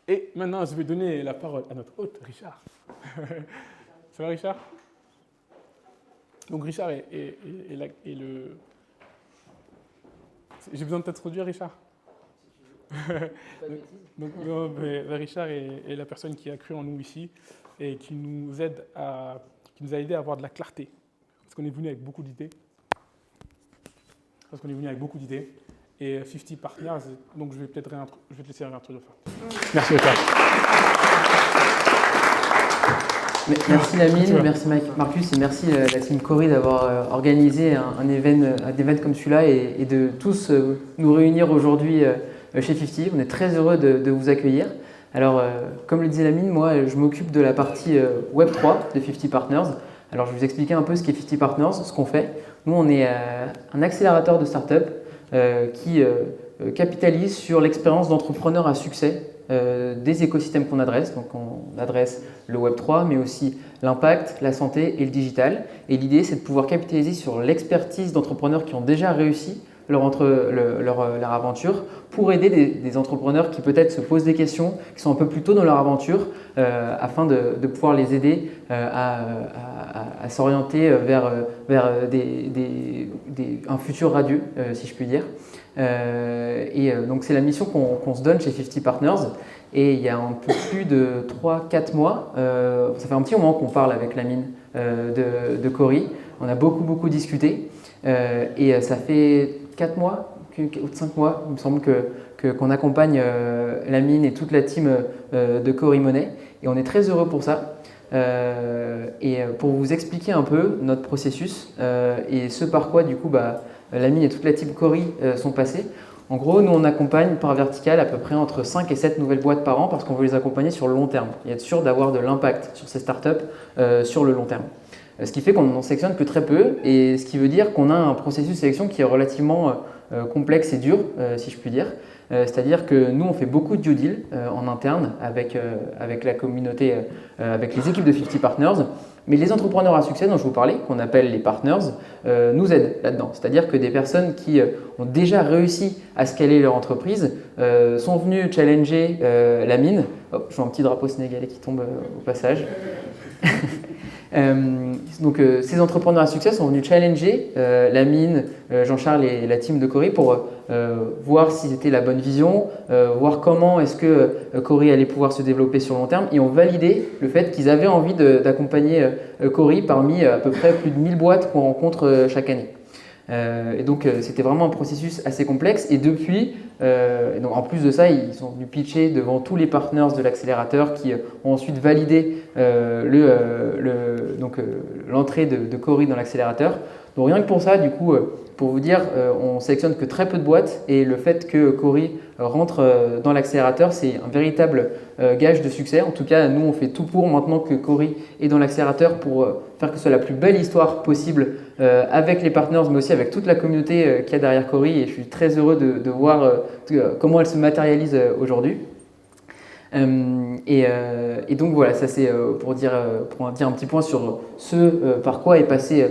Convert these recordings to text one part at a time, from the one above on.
Et maintenant, je vais donner la parole à notre hôte, Richard. Ça va, Richard? Donc, Richard est le... J'ai besoin de t'introduire, Richard? Richard est la personne qui a cru en nous ici et qui nous a aidé à avoir de la clarté. Parce qu'on est venu avec beaucoup d'idées. Et 50 Partners, donc je vais te laisser réintroduire ça. Merci beaucoup. Merci Lamine, merci Marcus et merci la team Cori d'avoir organisé un event comme celui-là et de tous nous réunir aujourd'hui chez 50. On est très heureux de vous accueillir. Alors, comme le disait Lamine, moi je m'occupe de la partie Web3 de 50 Partners. Alors, je vais vous expliquer un peu ce qu'est 50 Partners, ce qu'on fait. Nous, on est un accélérateur de start-up qui capitalise sur l'expérience d'entrepreneurs à succès des écosystèmes qu'on adresse. Donc, on adresse le Web3, mais aussi l'impact, la santé et le digital. Et l'idée, c'est de pouvoir capitaliser sur l'expertise d'entrepreneurs qui ont déjà réussi leur aventure pour aider des entrepreneurs qui peut-être se posent des questions, qui sont un peu plus tôt dans leur aventure, afin de pouvoir les aider à s'orienter vers un futur radieux, si je puis dire. Donc c'est la mission qu'on se donne chez 50 Partners. Et il y a un peu plus de 3-4 mois, ça fait un petit moment qu'on parle avec Lamine de Cori. On a beaucoup discuté et ça fait 4 mois ou 5 mois, il me semble qu'on accompagne Lamine et toute la team de Cori Money. Et on est très heureux pour ça. Et pour vous expliquer un peu notre processus et ce par quoi du coup Lamine et toute la team Cori sont passés. En gros, nous on accompagne par verticale à peu près entre 5 et 7 nouvelles boîtes par an parce qu'on veut les accompagner sur le long terme et être sûr d'avoir de l'impact sur ces startups sur le long terme. Ce qui fait qu'on n'en sélectionne que très peu et ce qui veut dire qu'on a un processus de sélection qui est relativement complexe et dur, si je puis dire. C'est-à-dire que nous, on fait beaucoup de due deal en interne avec la communauté, avec les équipes de 50 Partners. Mais les entrepreneurs à succès dont je vous parlais, qu'on appelle les partners, nous aident là-dedans. C'est-à-dire que des personnes qui ont déjà réussi à scaler leur entreprise sont venues challenger Lamine. Oh, je vois un petit drapeau sénégalais qui tombe au passage. Donc ces entrepreneurs à succès sont venus challenger Lamine, Jean-Charles et la team de Cori pour voir si c'était la bonne vision, voir comment est-ce que Cori allait pouvoir se développer sur le long terme et ont validé le fait qu'ils avaient envie d'accompagner Cori parmi à peu près plus de 1000 boîtes qu'on rencontre chaque année. Et donc c'était vraiment un processus assez complexe et depuis, donc en plus de ça, ils sont venus pitcher devant tous les partners de l'accélérateur qui ont ensuite validé l'entrée de Cori dans l'accélérateur. Donc rien que pour ça, du coup, pour vous dire, on sélectionne que très peu de boîtes et le fait que Cori rentre dans l'accélérateur, c'est un véritable gage de succès. En tout cas, nous, on fait tout pour maintenant que Cori est dans l'accélérateur pour faire que ce soit la plus belle histoire possible avec les partners, mais aussi avec toute la communauté qu'il y a derrière Cori. Et je suis très heureux de voir comment elle se matérialise aujourd'hui. Et donc voilà, ça c'est pour dire un petit point sur ce par quoi est passé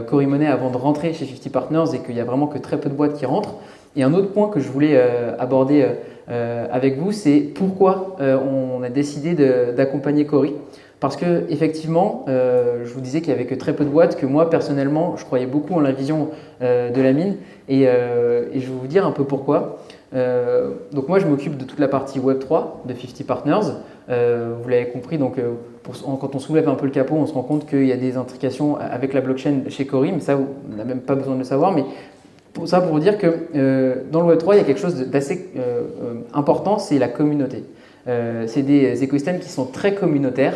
Cori Money avant de rentrer chez 50 Partners et qu'il n'y a vraiment que très peu de boîtes qui rentrent. Et un autre point que je voulais aborder avec vous, c'est pourquoi on a décidé d'accompagner Cori. Parce que effectivement, je vous disais qu'il n'y avait que très peu de boîtes, que moi personnellement, je croyais beaucoup en la vision de Lamine et je vais vous dire un peu pourquoi. Donc moi, je m'occupe de toute la partie Web3 de 50 Partners. Vous l'avez compris, donc quand on soulève un peu le capot, on se rend compte qu'il y a des intrications avec la blockchain chez Cori, mais ça, on n'a même pas besoin de le savoir. Mais pour vous dire que dans le Web3, il y a quelque chose d'assez important, c'est la communauté. C'est des écosystèmes qui sont très communautaires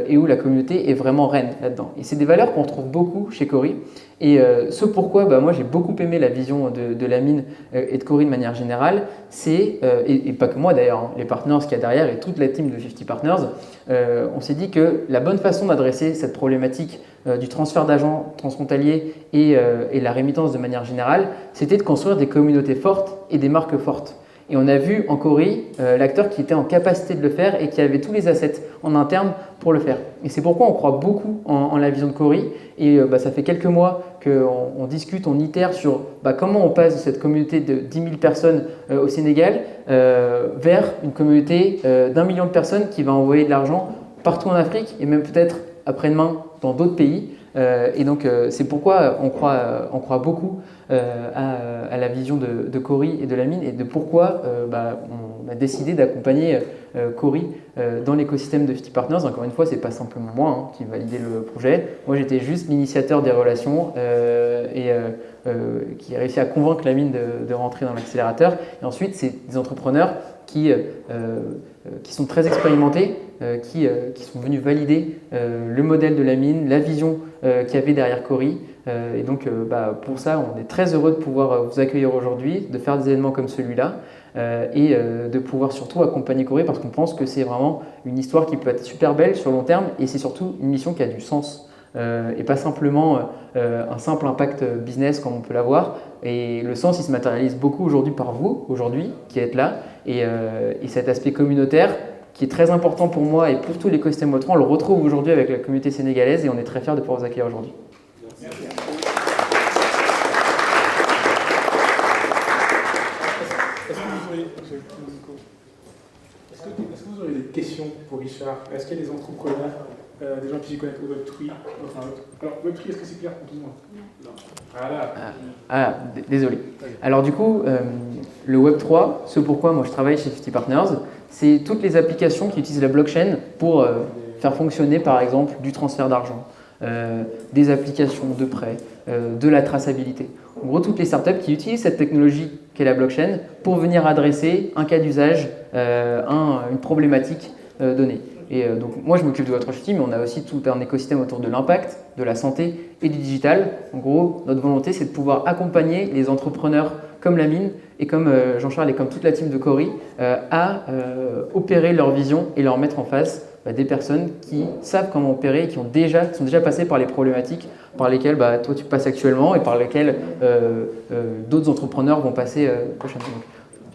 et où la communauté est vraiment reine là-dedans. Et c'est des valeurs qu'on retrouve beaucoup chez Cori. Et ce pourquoi moi j'ai beaucoup aimé la vision de Lamine et de Cori de manière générale, c'est, et pas que moi d'ailleurs, hein, les partners qu'il y a derrière et toute la team de 50 Partners, on s'est dit que la bonne façon d'adresser cette problématique du transfert d'argent transfrontalier et la rémittance de manière générale, c'était de construire des communautés fortes et des marques fortes. Et on a vu en Cori l'acteur qui était en capacité de le faire et qui avait tous les assets en interne pour le faire. Et c'est pourquoi on croit beaucoup en la vision de Cori. Et ça fait quelques mois qu'on discute, on itère sur comment on passe de cette communauté de 10 000 personnes au Sénégal vers une communauté d'1 million de personnes qui va envoyer de l'argent partout en Afrique et même peut-être après-demain dans d'autres pays. Et donc c'est pourquoi on croit beaucoup à la vision de Cori et de Lamine et de pourquoi on a décidé d'accompagner Cori dans l'écosystème de 50 Partners. Encore une fois, ce n'est pas simplement moi qui validais le projet. Moi, j'étais juste l'initiateur des relations qui a réussi à convaincre Lamine de rentrer dans l'accélérateur. Et ensuite, c'est des entrepreneurs qui sont très expérimentés, qui sont venus valider le modèle de Lamine, la vision qu'il y avait derrière Cori. Et donc, pour ça, on est très heureux de pouvoir vous accueillir aujourd'hui, de faire des événements comme celui-là et de pouvoir surtout accompagner Cori parce qu'on pense que c'est vraiment une histoire qui peut être super belle sur le long terme et c'est surtout une mission qui a du sens et pas simplement un simple impact business comme on peut l'avoir. Et le sens, il se matérialise beaucoup aujourd'hui par vous, aujourd'hui, qui êtes là. Et cet aspect communautaire qui est très important pour moi et pour tout l'écosystème Web3, on le retrouve aujourd'hui avec la communauté sénégalaise et on est très fiers de pouvoir vous accueillir aujourd'hui. Est-ce que vous aurez des questions pour Richard? Est-ce qu'il y a des entrepreneurs, des gens qui s'y connaissent au Web3? Alors, Web3, est-ce que c'est clair pour tout le monde? Voilà. Désolé. Alors du coup, le Web3, ce pourquoi moi je travaille chez 50 Partners, c'est toutes les applications qui utilisent la blockchain pour faire fonctionner par exemple du transfert d'argent, des applications de prêt, de la traçabilité. En gros, toutes les startups qui utilisent cette technologie qu'est la blockchain pour venir adresser un cas d'usage, une problématique donnée. Et donc moi je m'occupe de votre team, mais on a aussi tout un écosystème autour de l'impact, de la santé et du digital. En gros, notre volonté c'est de pouvoir accompagner les entrepreneurs comme Lamine et comme Jean-Charles et comme toute la team de Cori à opérer leur vision et leur mettre en face des personnes qui savent comment opérer et qui sont déjà passées par les problématiques par lesquelles toi tu passes actuellement et par lesquelles d'autres entrepreneurs vont passer prochainement. Donc,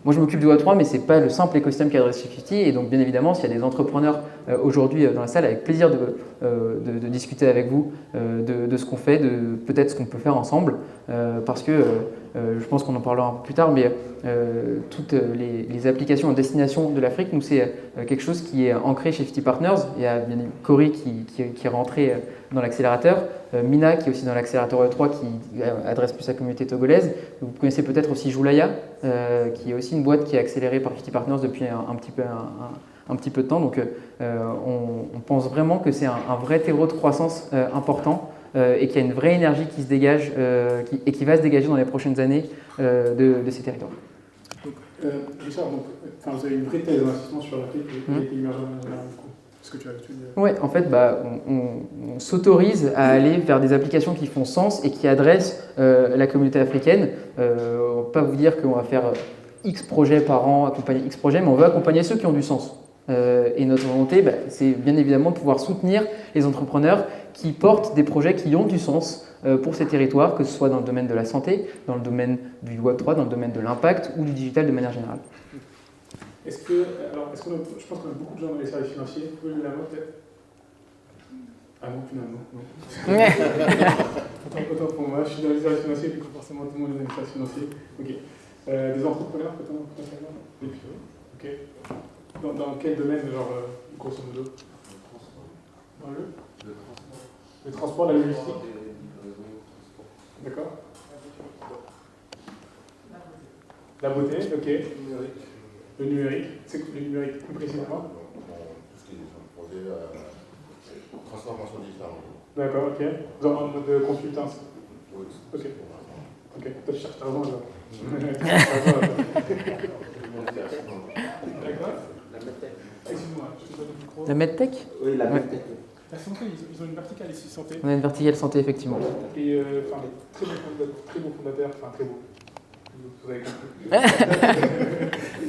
moi, je m'occupe du Web3, mais ce n'est pas le simple écosystème qui adresse 50. Et donc, bien évidemment, s'il y a des entrepreneurs aujourd'hui dans la salle, avec plaisir de discuter avec vous de ce qu'on fait, de peut-être ce qu'on peut faire ensemble. Parce que je pense qu'on en parlera un peu plus tard, mais toutes les applications en destination de l'Afrique, nous, c'est quelque chose qui est ancré chez 50 Partners. Il y a bien Cori qui est rentré dans l'accélérateur, Mina qui est aussi dans l'accélérateur E3 qui adresse plus sa communauté togolaise. Vous connaissez peut-être aussi Joulaya, qui est aussi une boîte qui est accélérée par 50 Partners depuis un petit peu de temps. Donc on pense vraiment que c'est un vrai terreau de croissance important et qu'il y a une vraie énergie qui se dégage et qui va se dégager dans les prochaines années de ces territoires. Donc, Richard, vous avez une vraie thèse d'investissement sur l'Afrique et les pays émergents. Est-ce que tu as l'habitude de... Oui, en fait, on s'autorise à aller vers des applications qui font sens et qui adressent la communauté africaine. On ne va pas vous dire qu'on va faire X projets par an, accompagner X projets, mais on veut accompagner ceux qui ont du sens. Et notre volonté, c'est bien évidemment de pouvoir soutenir les entrepreneurs qui portent des projets qui ont du sens pour ces territoires, que ce soit dans le domaine de la santé, dans le domaine du Web3, dans le domaine de l'impact ou du digital de manière générale. Je pense qu'on a beaucoup de gens dans les services financiers. Vous pouvez lever la main peut-être? Ah non, finalement, non. Autant pour moi, je suis dans les services financiers, du coup forcément tout le monde est dans les services financiers. Ok. Des entrepreneurs potentiellement? Ok. Dans quel domaine, grosso modo? Dans le transport, la logistique? D'accord. La beauté, ok. Le numérique, c'est le numérique plus précisément? Tout ce qui est sur le projet transformation digitale. D'accord, ok. En mode consultance? Oui. Ok. Ok, toi tu cherches ta revanche là. D'accord. Excuse-moi, je te donne le micro. La medtech? Oui, la medtech. La santé, ils ont une verticale ici, santé. On a une verticale santé, effectivement. Et très beau fondateur, enfin très beau. Vous avez compris.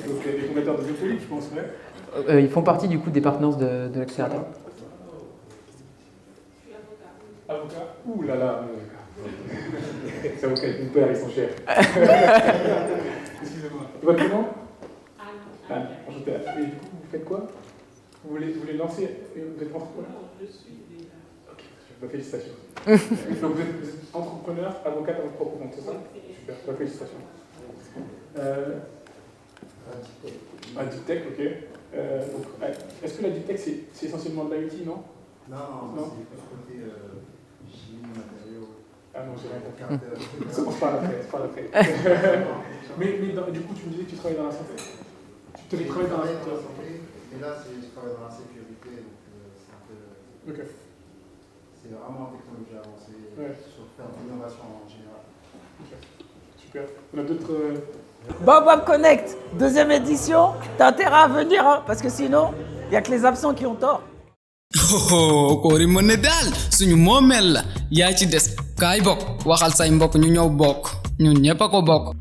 Donc les fondateurs de Biopolis, je pense, ouais. Ils font partie du coup des partenaires de l'accélérateur. Avocat? Ouh là là. C'est avocat avec mon père, ils sont chers. Excusez-moi. Votre nom? Ah, enchanté. Et du coup, vous faites quoi? Vous voulez lancer, vous êtes entrepreneur? Ok, super, félicitations. Donc vous êtes entrepreneur, avocate à votre propre compte, c'est ça? Super, félicitations. Ah, deep tech, ok. Donc, est-ce que la deep tech, c'est essentiellement de l'IoT, non? Non, c'est plus côté chimie, matériaux. Ah non, j'ai rien compris. Caractère. C'est pas l'après. Mais du coup, tu me disais que tu travailles dans la santé. Tu travailles dans la santé. Et là, je travaille dans la sécurité, donc c'est un peu. Ok. C'est vraiment en technologie avancée, Ouais. sur faire de l'innovation en général. Ok. Super. On a d'autres. Bob Connect, deuxième édition. T'as intérêt à venir, hein, parce que sinon, il n'y a que les absents qui ont tort. Oh, koori mën na daal suñu moomeel la yaa ci des kaay bokk waxal say mbokk ñu ñëw bokk ñun ñëpp a ko bokk